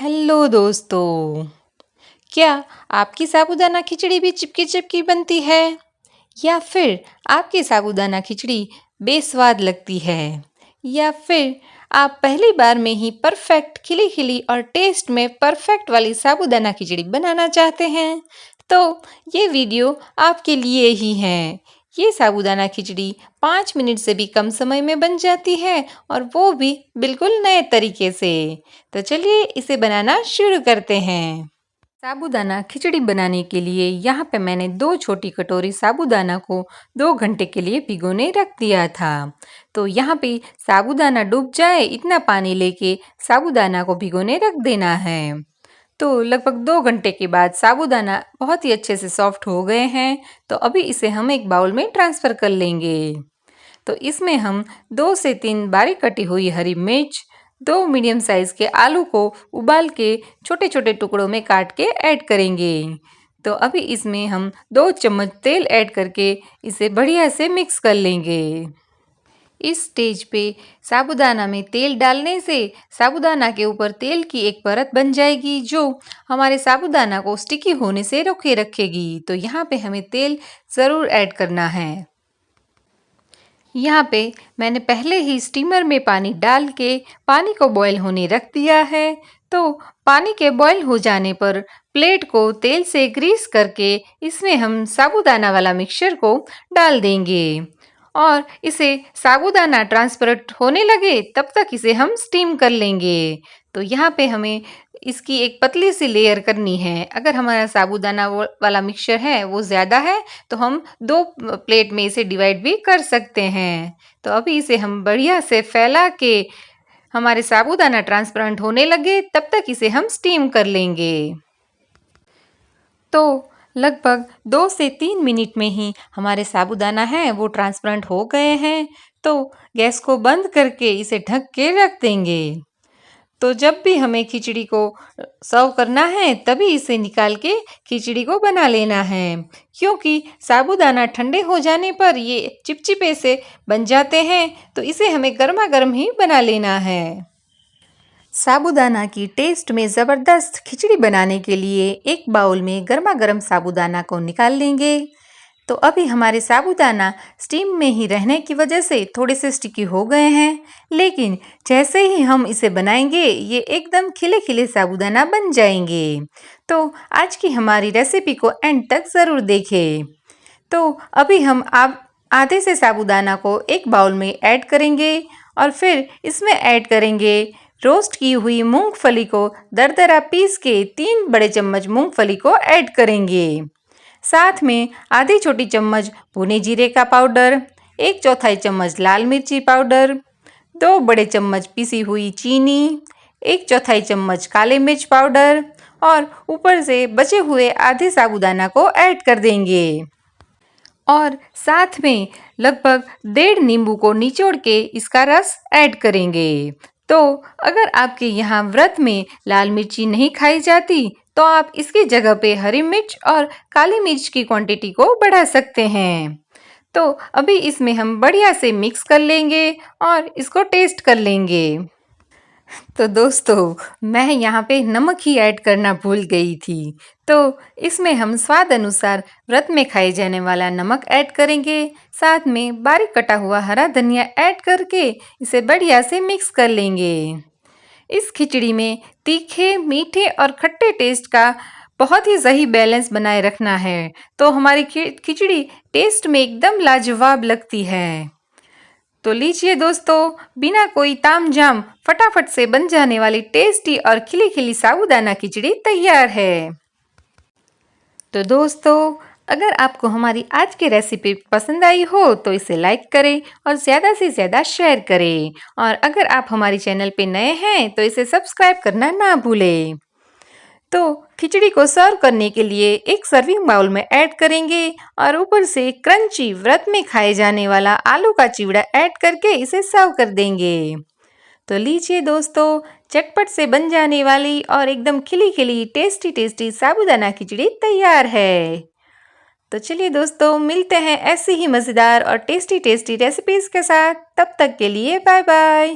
Hello दोस्तों, क्या आपकी साबूदाना खिचड़ी भी चिपकी चिपकी बनती है या फिर आपकी साबूदाना खिचड़ी बेस्वाद लगती है या फिर आप पहली बार में ही परफेक्ट खिली खिली और टेस्ट में परफेक्ट वाली साबूदाना खिचड़ी बनाना चाहते हैं तो ये वीडियो आपके लिए ही है। ये साबूदाना खिचड़ी 5 मिनट से भी कम समय में बन जाती है और वो भी बिल्कुल नए तरीके से। तो चलिए इसे बनाना शुरू करते हैं। साबूदाना खिचड़ी बनाने के लिए यहाँ पे मैंने 2 छोटी कटोरी साबूदाना को 2 घंटे के लिए भिगोने रख दिया था। तो यहाँ पे साबूदाना डूब जाए इतना पानी लेके साबूदाना को भिगोने रख देना है। तो लगभग 2 घंटे के बाद साबूदाना बहुत ही अच्छे से सॉफ्ट हो गए हैं। तो अभी इसे हम एक बाउल में ट्रांसफ़र कर लेंगे। तो इसमें हम 2 से 3 बारीक कटी हुई हरी मिर्च, 2 मीडियम साइज़ के आलू को उबाल के छोटे छोटे टुकड़ों में काट के ऐड करेंगे। तो अभी इसमें हम 2 चम्मच तेल ऐड करके इसे बढ़िया से मिक्स कर लेंगे। इस स्टेज पे साबूदाना में तेल डालने से साबूदाना के ऊपर तेल की एक परत बन जाएगी जो हमारे साबूदाना को स्टिकी होने से रोके रखेगी। तो यहाँ पे हमें तेल ज़रूर ऐड करना है। यहाँ पे मैंने पहले ही स्टीमर में पानी डाल के पानी को बॉईल होने रख दिया है। तो पानी के बॉईल हो जाने पर प्लेट को तेल से ग्रीस करके इसमें हम साबूदाना वाला मिक्सचर को डाल देंगे और इसे साबूदाना ट्रांसपेरेंट होने लगे तब तक इसे हम स्टीम कर लेंगे। तो यहाँ पे हमें इसकी एक पतली सी लेयर करनी है। अगर हमारा साबूदाना वाला मिक्सचर है वो ज़्यादा है तो हम 2 प्लेट में इसे डिवाइड भी कर सकते हैं। तो अभी इसे हम बढ़िया से फैला के हमारे साबूदाना ट्रांसपेरेंट होने लगे तब तक इसे हम स्टीम कर लेंगे। तो लगभग 2 से 3 मिनट में ही हमारे साबूदाना हैं वो ट्रांसपेरेंट हो गए हैं। तो गैस को बंद करके इसे ढक के रख देंगे। तो जब भी हमें खिचड़ी को सर्व करना है तभी इसे निकाल के खिचड़ी को बना लेना है, क्योंकि साबूदाना ठंडे हो जाने पर ये चिपचिपे से बन जाते हैं। तो इसे हमें गर्मा गर्म ही बना लेना है। साबूदाना की टेस्ट में ज़बरदस्त खिचड़ी बनाने के लिए एक बाउल में गर्मा गर्म साबूदाना को निकाल लेंगे। तो अभी हमारे साबूदाना स्टीम में ही रहने की वजह से थोड़े से स्टिकी हो गए हैं, लेकिन जैसे ही हम इसे बनाएंगे ये एकदम खिले खिले साबूदाना बन जाएंगे। तो आज की हमारी रेसिपी को एंड तक ज़रूर देखें। तो अभी हम आधे से साबूदाना को एक बाउल में ऐड करेंगे और फिर इसमें ऐड करेंगे रोस्ट की हुई मूंगफली को दरदरा पीस के 3 बड़े चम्मच मूंगफली को ऐड करेंगे। साथ में आधी छोटी चम्मच भुने जीरे का पाउडर, 1/4 चम्मच लाल मिर्ची पाउडर, 2 बड़े चम्मच पिसी हुई चीनी, 1/4 चम्मच काले मिर्च पाउडर और ऊपर से बचे हुए आधे साबूदाना को ऐड कर देंगे। और साथ में लगभग 1.5 नींबू को निचोड़ के इसका रस ऐड करेंगे। तो अगर आपके यहाँ व्रत में लाल मिर्ची नहीं खाई जाती तो आप इसकी जगह पे हरी मिर्च और काली मिर्च की क्वांटिटी को बढ़ा सकते हैं। तो अभी इसमें हम बढ़िया से मिक्स कर लेंगे और इसको टेस्ट कर लेंगे। तो दोस्तों मैं यहाँ पे नमक ही ऐड करना भूल गई थी। तो इसमें हम स्वाद अनुसार व्रत में खाए जाने वाला नमक ऐड करेंगे। साथ में बारीक कटा हुआ हरा धनिया ऐड करके इसे बढ़िया से मिक्स कर लेंगे। इस खिचड़ी में तीखे, मीठे और खट्टे टेस्ट का बहुत ही सही बैलेंस बनाए रखना है। तो हमारी खिचड़ी टेस्ट में एकदम लाजवाब लगती है। तो लीजिए दोस्तों, बिना कोई तामझाम फटाफट से बन जाने वाली टेस्टी और खिली खिली साबूदाना खिचड़ी तैयार है। तो दोस्तों अगर आपको हमारी आज की रेसिपी पसंद आई हो तो इसे लाइक करें और ज़्यादा से ज़्यादा शेयर करें। और अगर आप हमारे चैनल पे नए हैं तो इसे सब्सक्राइब करना ना भूलें। तो खिचड़ी को सर्व करने के लिए एक सर्विंग बाउल में ऐड करेंगे और ऊपर से क्रंची व्रत में खाए जाने वाला आलू का चिवड़ा ऐड करके इसे सर्व कर देंगे। तो लीजिए दोस्तों, चटपट से बन जाने वाली और एकदम खिली खिली टेस्टी टेस्टी साबूदाना खिचड़ी तैयार है। तो चलिए दोस्तों, मिलते हैं ऐसी ही मज़ेदार और टेस्टी टेस्टी रेसिपीज़ के साथ। तब तक के लिए बाय बाय।